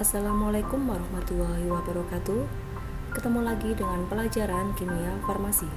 Assalamualaikum warahmatullahi wabarakatuh. Ketemu lagi dengan pelajaran kimia farmasi.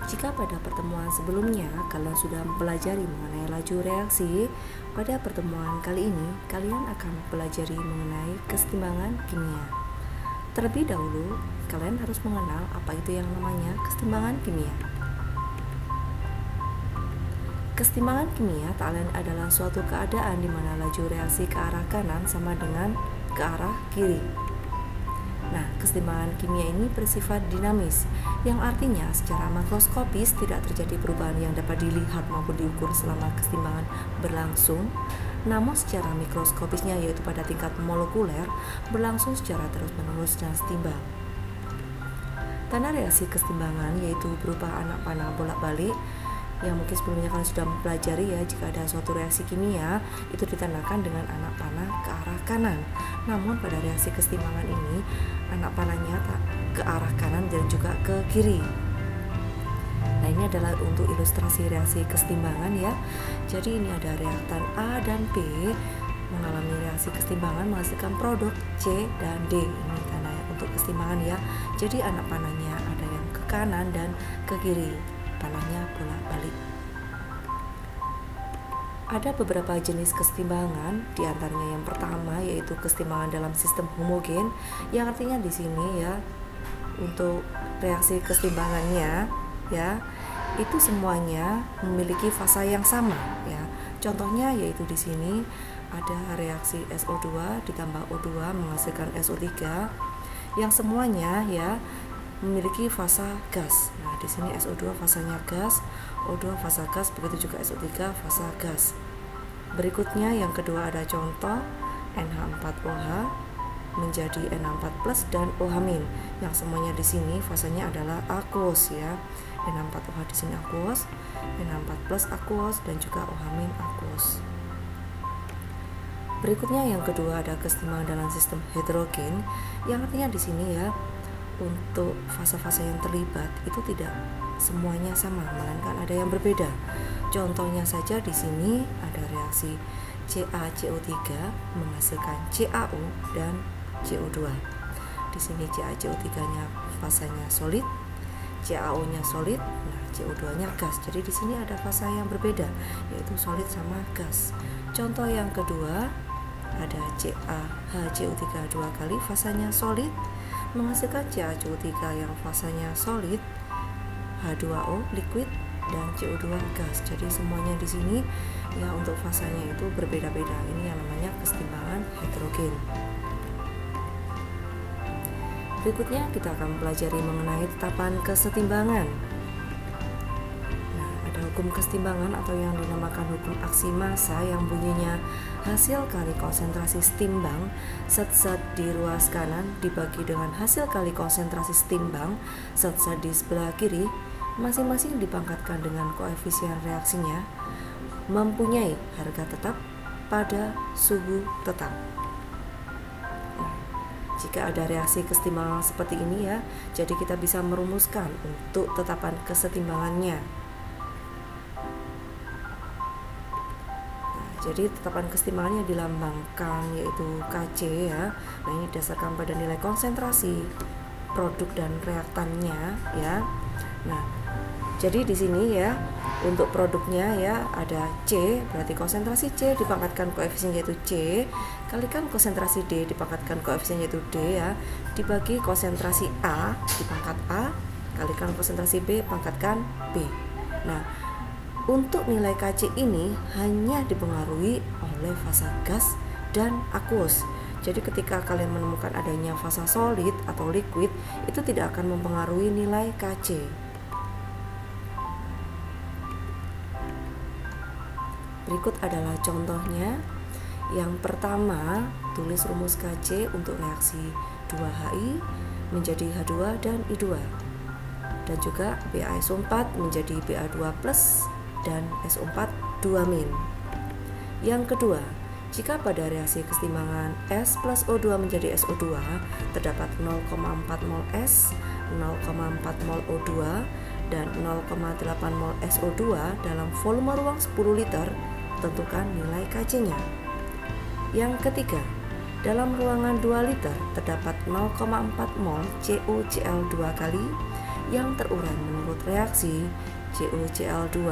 Jika pada pertemuan sebelumnya kalian sudah mempelajari mengenai laju reaksi, pada pertemuan kali ini kalian akan mempelajari mengenai kesetimbangan kimia. Terlebih dahulu, kalian harus mengenal apa itu yang namanya kesetimbangan kimia. Kesetimbangan kimia tak lain adalah suatu keadaan di mana laju reaksi ke arah kanan sama dengan ke arah kiri. Nah, kesetimbangan kimia ini bersifat dinamis, yang artinya secara makroskopis tidak terjadi perubahan yang dapat dilihat maupun diukur selama kesetimbangan berlangsung. Namun secara mikroskopisnya, yaitu pada tingkat molekuler, berlangsung secara terus-menerus dan setimbang. Tanda reaksi kesetimbangan yaitu berupa anak panah bolak-balik, yang mungkin sebelumnya kalian sudah mempelajari ya. Jika ada suatu reaksi kimia, itu ditandakan dengan anak panah ke arah kanan. Namun pada reaksi kesetimbangan ini, anak panahnya tak ke arah kanan dan juga ke kiri. Nah, ini adalah untuk ilustrasi reaksi kesetimbangan ya. Jadi ini ada reaktan A dan B mengalami reaksi kesetimbangan menghasilkan produk C dan D. Ini tanda untuk kesetimbangan ya. Jadi anak panahnya ada yang ke kanan dan ke kiri. Panahnya bolak-balik. Ada beberapa jenis kesetimbangan, diantaranya yang pertama yaitu kesetimbangan dalam sistem homogen, yang artinya di sini ya untuk reaksi kesetimbangannya ya itu semuanya memiliki fasa yang sama ya. Contohnya yaitu di sini ada reaksi SO2 ditambah O2 menghasilkan SO3 yang semuanya ya memiliki fasa gas. Nah, di sini SO2 fasanya gas, O2 fasa gas, begitu juga SO3 fasa gas. Berikutnya yang kedua ada contoh NH4OH menjadi NH4+ dan OH- yang semuanya di sini fasanya adalah aqueous ya. NH4OH di sini aqueous, NH4+ aqueous dan juga OH- aqueous. Berikutnya yang kedua ada kesetimbangan dalam sistem heterogen, yang artinya di sini ya untuk fase-fase yang terlibat itu tidak semuanya sama, melainkan ada yang berbeda. Contohnya saja di sini ada reaksi CaCO3 menghasilkan CaO dan CO2. Di sini CaCO3-nya fasanya solid, CaO-nya solid, nah CO2-nya gas. Jadi di sini ada fasa yang berbeda, yaitu solid sama gas. Contoh yang kedua ada CaHCO3 dua kali fasanya solid menghasilkan CaCO3 yang fasanya solid, H2O liquid dan CO2 gas. Jadi semuanya di sini ya untuk fasanya itu berbeda-beda. Ini yang namanya kesetimbangan heterogen. Berikutnya kita akan mempelajari mengenai tetapan kesetimbangan. Nah, ada hukum kesetimbangan atau yang dinamakan hukum aksi massa yang bunyinya hasil kali konsentrasi setimbang zat-zat di ruas kanan dibagi dengan hasil kali konsentrasi setimbang zat-zat di sebelah kiri, masing-masing dipangkatkan dengan koefisien reaksinya mempunyai harga tetap pada suhu tetap. Nah, jika ada reaksi kesetimbangan seperti ini ya, jadi kita bisa merumuskan untuk tetapan kesetimbangannya. Jadi tetapan kesetimbangannya dilambangkan yaitu Kc ya. Nah, ini didasarkan pada nilai konsentrasi produk dan reaktannya ya. Nah, jadi di sini ya untuk produknya ya ada C, berarti konsentrasi C dipangkatkan koefisien yaitu C kalikan konsentrasi D dipangkatkan koefisien yaitu D ya, dibagi konsentrasi A dipangkat A kalikan konsentrasi B pangkatkan B. Nah, untuk nilai Kc ini hanya dipengaruhi oleh fasa gas dan aqueous. Jadi ketika kalian menemukan adanya fasa solid atau liquid, itu tidak akan mempengaruhi nilai Kc. Berikut adalah contohnya. Yang pertama, tulis rumus Kc untuk reaksi 2Hi menjadi H2 dan I2. Dan juga BaSO4 menjadi Ba2+ dan SO4 2-. Yang kedua, jika pada reaksi kesetimbangan S plus O2 menjadi SO2 terdapat 0,4 mol S, 0,4 mol O2 dan 0,8 mol SO2 dalam volume ruang 10 liter, tentukan nilai Kc-nya. Yang ketiga, Dalam ruangan 2 liter terdapat 0,4 mol CuCl2 kali yang terurai menurut reaksi CuCl2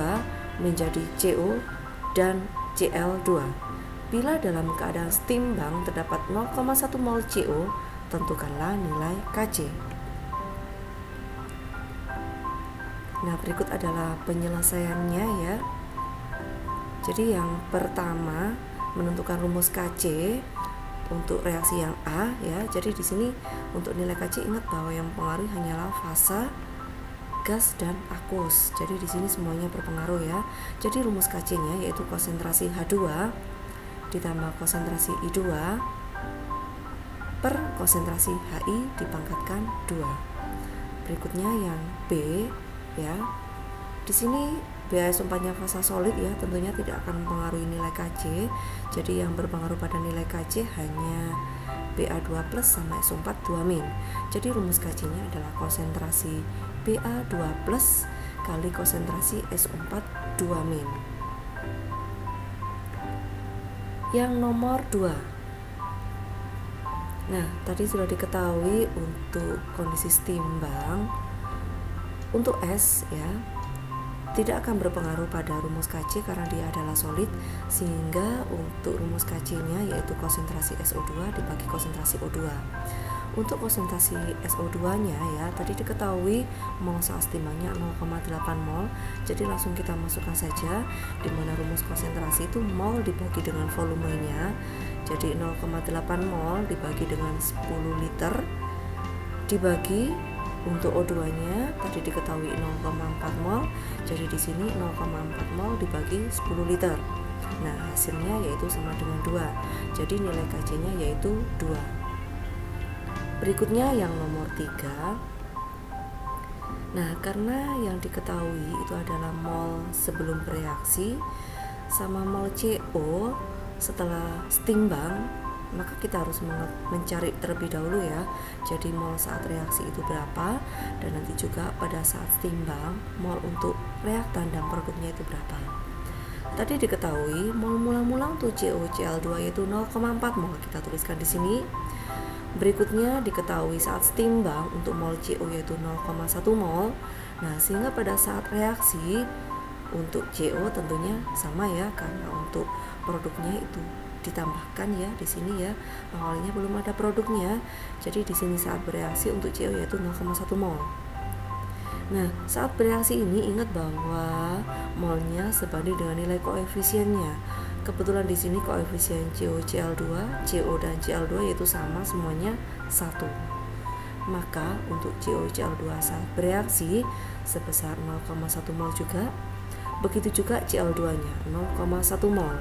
menjadi Co dan Cl2. Bila dalam keadaan setimbang terdapat 0,1 mol Co, tentukanlah nilai Kc. Nah, berikut adalah penyelesaiannya ya. Jadi yang pertama menentukan rumus Kc untuk reaksi yang A ya. Jadi di sini untuk nilai Kc ingat bahwa yang mempengaruhi hanyalah fasa, gas dan aqueous. Jadi di sini semuanya berpengaruh ya. Jadi rumus Kc-nya yaitu konsentrasi H2 ditambah konsentrasi I2 per konsentrasi Hi dipangkatkan 2. Berikutnya yang B ya. Di sini BaSO4-nya fasa solid ya, tentunya tidak akan mempengaruhi nilai Kc. Jadi yang berpengaruh pada nilai Kc hanya Ba2+ sama SO4 2-. Jadi rumus Kc-nya adalah konsentrasi Ba2+ kali konsentrasi SO4 2-. Yang nomor 2. Nah, tadi sudah diketahui untuk kondisi setimbang untuk S ya tidak akan berpengaruh pada rumus Kc karena dia adalah solid, sehingga untuk rumus Kc-nya yaitu konsentrasi SO2 dibagi konsentrasi O2. Untuk konsentrasi SO2-nya ya tadi diketahui mol saat setimbangnya 0,8 mol. Jadi langsung kita masukkan saja di mana rumus konsentrasi itu mol dibagi dengan volumenya. Jadi 0,8 mol dibagi dengan 10 liter dibagi untuk O2-nya tadi diketahui 0,4 mol. Jadi di sini 0,4 mol dibagi 10 liter. Nah, hasilnya yaitu sama dengan 2. Jadi nilai Kc-nya yaitu 2. Berikutnya yang nomor 3. Nah, karena yang diketahui itu adalah mol sebelum bereaksi sama mol CO setelah setimbang, maka kita harus mencari terlebih dahulu ya. Jadi mol saat reaksi itu berapa, dan nanti juga pada saat setimbang mol untuk reaktan dan produknya itu berapa. Tadi diketahui mol mula-mula untuk CuCl2 yaitu 0,4 mol, kita tuliskan di sini. Berikutnya diketahui saat setimbang untuk mol CO yaitu 0,1 mol. Nah, sehingga pada saat reaksi untuk CO tentunya sama ya, karena untuk produknya itu ditambahkan ya di sini ya. Awalnya belum ada produknya. Jadi di sini saat bereaksi untuk CO yaitu 0,1 mol. Nah, saat bereaksi ini ingat bahwa molnya sebanding dengan nilai koefisiennya. Kebetulan di sini koefisien CuCl2, CO dan Cl2 yaitu sama semuanya 1. Maka untuk CuCl2 saat bereaksi sebesar 0,1 mol juga. Begitu juga Cl2-nya 0,1 mol.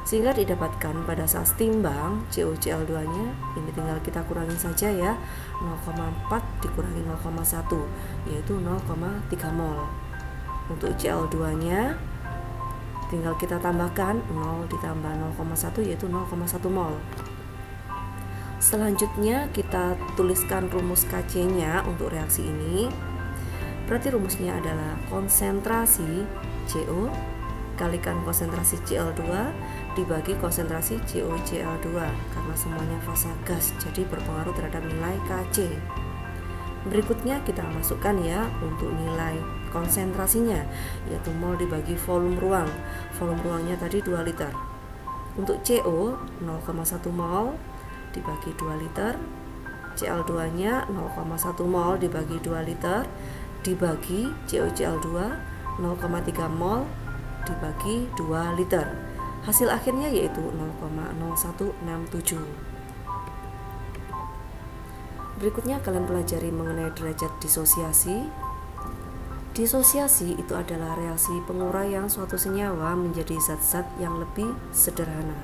Sehingga didapatkan pada saat setimbang CuCl2-nya ini tinggal kita kurangi saja ya, 0,4 dikurangi 0,1 yaitu 0,3 mol. Untuk Cl2-nya tinggal kita tambahkan 0 ditambah 0,1 yaitu 0,1 mol. Selanjutnya kita tuliskan rumus Kc-nya untuk reaksi ini. Berarti rumusnya adalah konsentrasi CO kalikan konsentrasi Cl2 dibagi konsentrasi CuCl2, karena semuanya fasa gas jadi berpengaruh terhadap nilai Kc. Berikutnya kita masukkan ya untuk nilai konsentrasinya, yaitu mol dibagi volume ruang. Volume ruangnya tadi 2 liter. Untuk CO 0,1 mol dibagi 2 liter. Cl2-nya 0,1 mol dibagi 2 liter dibagi CuCl2 0,3 mol dibagi 2 liter. Hasil akhirnya yaitu 0,0167. Berikutnya kalian pelajari mengenai derajat disosiasi. Disosiasi itu adalah reaksi penguraian suatu senyawa menjadi zat-zat yang lebih sederhana.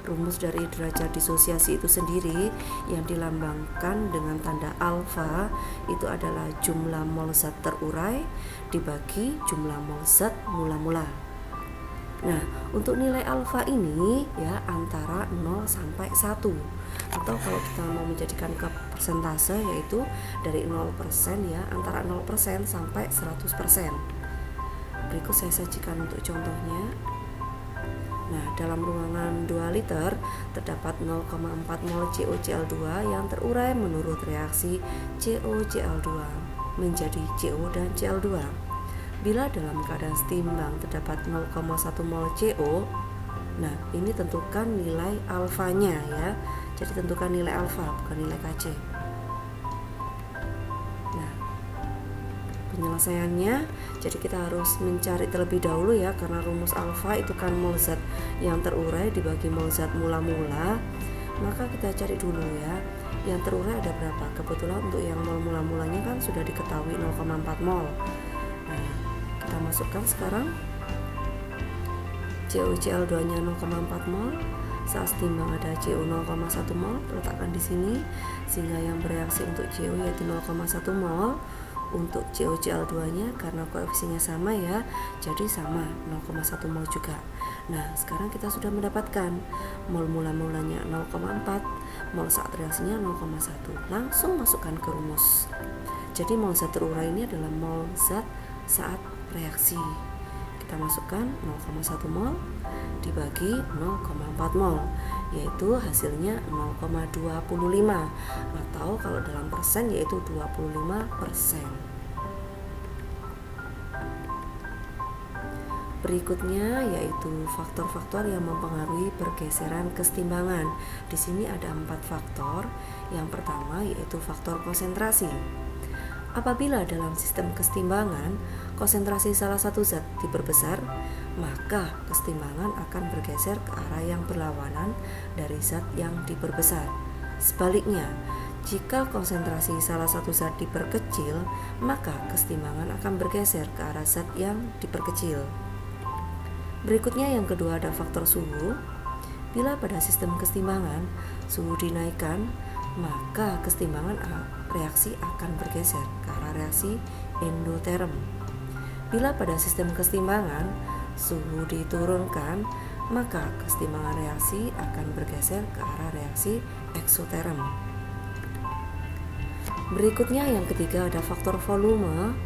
Rumus dari derajat disosiasi itu sendiri yang dilambangkan dengan tanda alfa itu adalah jumlah mol zat terurai dibagi jumlah mol zat mula-mula. Nah, untuk nilai alfa ini ya antara 0 sampai 1. Atau kalau kita mau menjadikan ke persentase yaitu dari 0% ya, antara 0% sampai 100%. Berikut saya sajikan untuk contohnya. Nah, dalam ruangan 2 liter terdapat 0,4 mol CoCl2 yang terurai menurut reaksi CoCl2 menjadi CO dan Cl2. Bila dalam keadaan setimbang terdapat 0,1 mol CO, nah ini tentukan nilai alfanya ya. Jadi tentukan nilai alfa bukan nilai Kc. Nah, penyelesaiannya jadi kita harus mencari terlebih dahulu ya, karena rumus alfa itu kan mol zat yang terurai dibagi mol zat mula-mula. Maka kita cari dulu ya, yang terurai ada berapa. Kebetulan untuk yang mol mula-mulanya kan sudah diketahui 0,4 mol. Nah, kita masukkan sekarang CoCl2 nya 0,4 mol. Saat setimbang ada CO 0,1 mol, letakkan di sini sehingga yang bereaksi untuk CO yaitu 0,1 mol. Untuk CoCl2 nya karena koefisiennya sama ya, jadi sama 0,1 mol juga. Nah, sekarang kita sudah mendapatkan mol mula-mulanya 0,4, mol saat reaksinya 0,1. Langsung masukkan ke rumus. Jadi mol zat terurai ini adalah mol zat saat reaksi. Kita masukkan 0,1 mol dibagi 0,4 mol, yaitu hasilnya 0,25 atau kalau dalam persen yaitu 25%. Berikutnya yaitu faktor-faktor yang mempengaruhi pergeseran kesetimbangan. Di sini ada 4 faktor. Yang pertama yaitu faktor konsentrasi. Apabila dalam sistem kesetimbangan konsentrasi salah satu zat diperbesar, maka kesetimbangan akan bergeser ke arah yang berlawanan dari zat yang diperbesar. Sebaliknya, jika konsentrasi salah satu zat diperkecil, maka kesetimbangan akan bergeser ke arah zat yang diperkecil. Berikutnya yang kedua ada faktor suhu. Bila pada sistem kesetimbangan suhu dinaikkan, maka kesetimbangan reaksi akan bergeser ke arah reaksi endoterm. Bila pada sistem kesetimbangan suhu diturunkan, maka kesetimbangan reaksi akan bergeser ke arah reaksi eksoterm. Berikutnya yang ketiga ada faktor volume.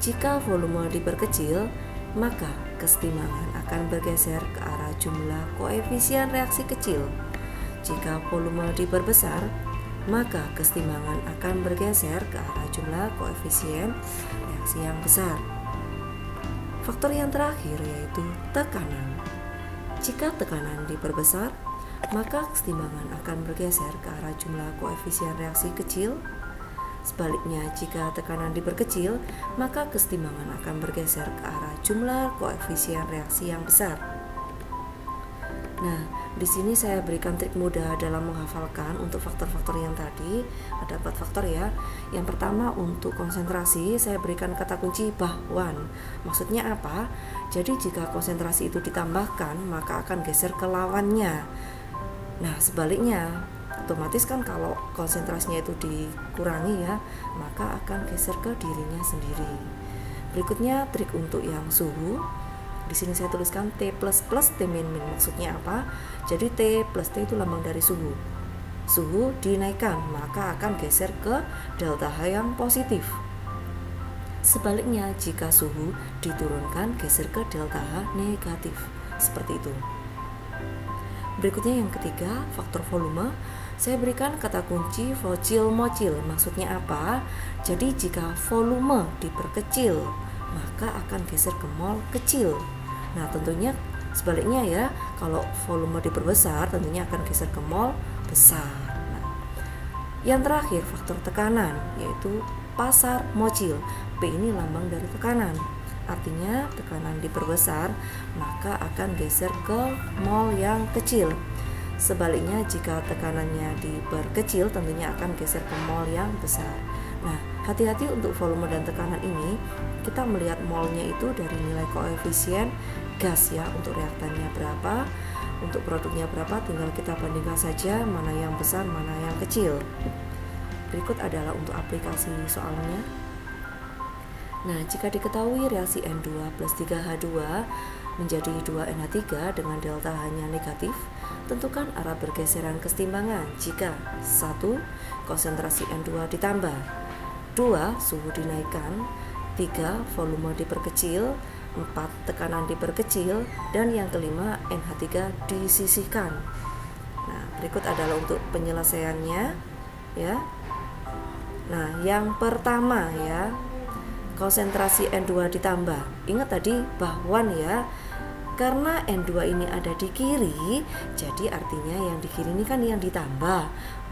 Jika volume diperkecil, maka kesetimbangan akan bergeser ke arah jumlah koefisien reaksi kecil. Jika volume diperbesar, maka kesetimbangan akan bergeser ke arah jumlah koefisien reaksi yang besar. Faktor yang terakhir yaitu tekanan. Jika tekanan diperbesar, maka kesetimbangan akan bergeser ke arah jumlah koefisien reaksi kecil. Sebaliknya, jika tekanan diperkecil, maka kesetimbangan akan bergeser ke arah jumlah koefisien reaksi yang besar. Nah, di sini saya berikan trik mudah dalam menghafalkan untuk faktor-faktor yang tadi. Ada 4 faktor ya. Yang pertama untuk konsentrasi, saya berikan kata kunci bahwan. Maksudnya apa? Jadi jika konsentrasi itu ditambahkan, maka akan geser ke lawannya. Nah, sebaliknya, otomatis kan kalau konsentrasinya itu dikurangi ya, maka akan geser ke dirinya sendiri. Berikutnya trik untuk yang suhu. Di sini saya tuliskan T++ T min. Maksudnya apa? Jadi T plus T itu lambang dari suhu. Suhu dinaikkan, maka akan geser ke delta H yang positif. Sebaliknya, jika suhu diturunkan, geser ke delta H negatif. Seperti itu. Berikutnya yang ketiga, faktor volume. Saya berikan kata kunci vocil-mocil. Maksudnya apa? Jadi jika volume diperkecil, maka akan geser ke mol kecil. Nah, tentunya sebaliknya ya, kalau volume diperbesar tentunya akan geser ke mol besar. Nah, yang terakhir faktor tekanan yaitu pasar mocil. P ini lambang dari tekanan. Artinya tekanan diperbesar maka akan geser ke mol yang kecil. Sebaliknya jika tekanannya diperkecil tentunya akan geser ke mol yang besar. Nah, hati-hati untuk volume dan tekanan ini, kita melihat molnya itu dari nilai koefisien gas ya. Untuk reaktannya berapa, untuk produknya berapa, tinggal kita bandingkan saja mana yang besar, mana yang kecil. Berikut adalah untuk aplikasi soalnya. Nah, jika diketahui reaksi N2 plus 3H2 menjadi 2NH3 dengan delta H-nya negatif, tentukan arah bergeseran kesetimbangan jika 1. Konsentrasi N2 ditambah, 2. Suhu dinaikkan, 3. Volume diperkecil, 4 tekanan diperkecil, dan yang kelima NH3 disisihkan. Nah, berikut adalah untuk penyelesaiannya ya. Nah, yang pertama ya, konsentrasi N2 ditambah. Ingat tadi bahwa ya, karena N2 ini ada di kiri, jadi artinya yang di kiri ini kan yang ditambah,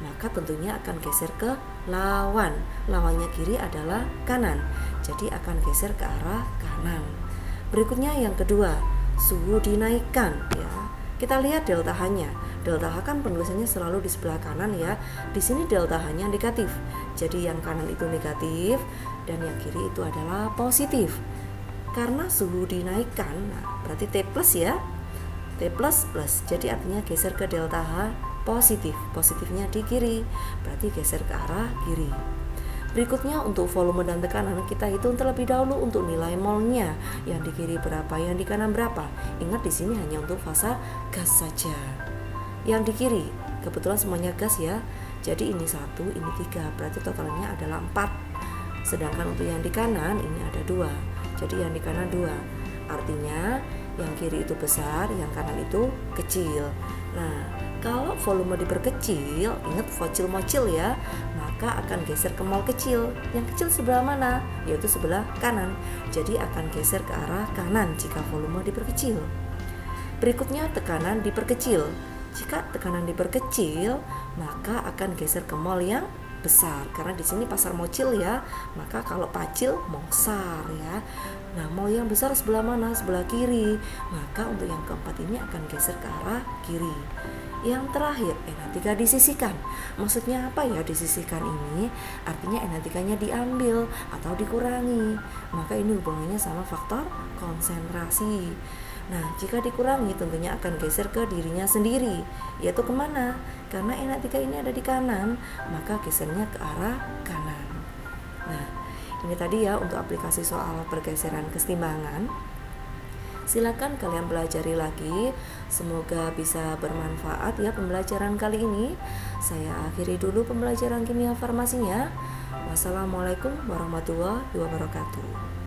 maka tentunya akan geser ke lawan. Lawannya kiri adalah kanan, jadi akan geser ke arah kanan. Berikutnya yang kedua, suhu dinaikkan ya. Kita lihat delta H-nya. Delta H kan penulisannya selalu di sebelah kanan ya. Di sini delta H-nya negatif. Jadi yang kanan itu negatif dan yang kiri itu adalah positif. Karena suhu dinaikkan, nah berarti T plus ya. T plus plus. Jadi artinya geser ke delta H positif. Positifnya di kiri. Berarti geser ke arah kiri. Berikutnya untuk volume dan tekanan kita hitung terlebih dahulu untuk nilai molnya. Yang di kiri berapa, yang di kanan berapa. Ingat di sini hanya untuk fasa gas saja. Yang di kiri kebetulan semuanya gas ya. Jadi ini 1, ini 3, berarti totalnya adalah 4. Sedangkan untuk yang di kanan ini ada 2. Jadi yang di kanan 2. Artinya yang kiri itu besar, yang kanan itu kecil. Nah, kalau volume diperkecil, ingat vocil-mocil ya, maka akan geser ke mol kecil. Yang kecil sebelah mana? Yaitu sebelah kanan. Jadi akan geser ke arah kanan jika volume diperkecil. Berikutnya tekanan diperkecil. Jika tekanan diperkecil, maka akan geser ke mol yang besar. Karena di sini pasar mocil ya, maka kalau pacil mongsar ya. Nah, mol yang besar sebelah mana? Sebelah kiri. Maka untuk yang keempat ini akan geser ke arah kiri. Yang terakhir, NH3 disisihkan. Maksudnya apa ya disisihkan ini? Artinya NH3-nya diambil atau dikurangi. Maka ini hubungannya sama faktor konsentrasi. Nah, jika dikurangi tentunya akan geser ke dirinya sendiri. Yaitu kemana? Karena NH3 ini ada di kanan, maka gesernya ke arah kanan. Nah, ini tadi ya untuk aplikasi soal pergeseran kesetimbangan. Silakan kalian pelajari lagi. Semoga bisa bermanfaat ya pembelajaran kali ini. Saya akhiri dulu pembelajaran kimia farmasinya. Wassalamualaikum warahmatullahi wabarakatuh.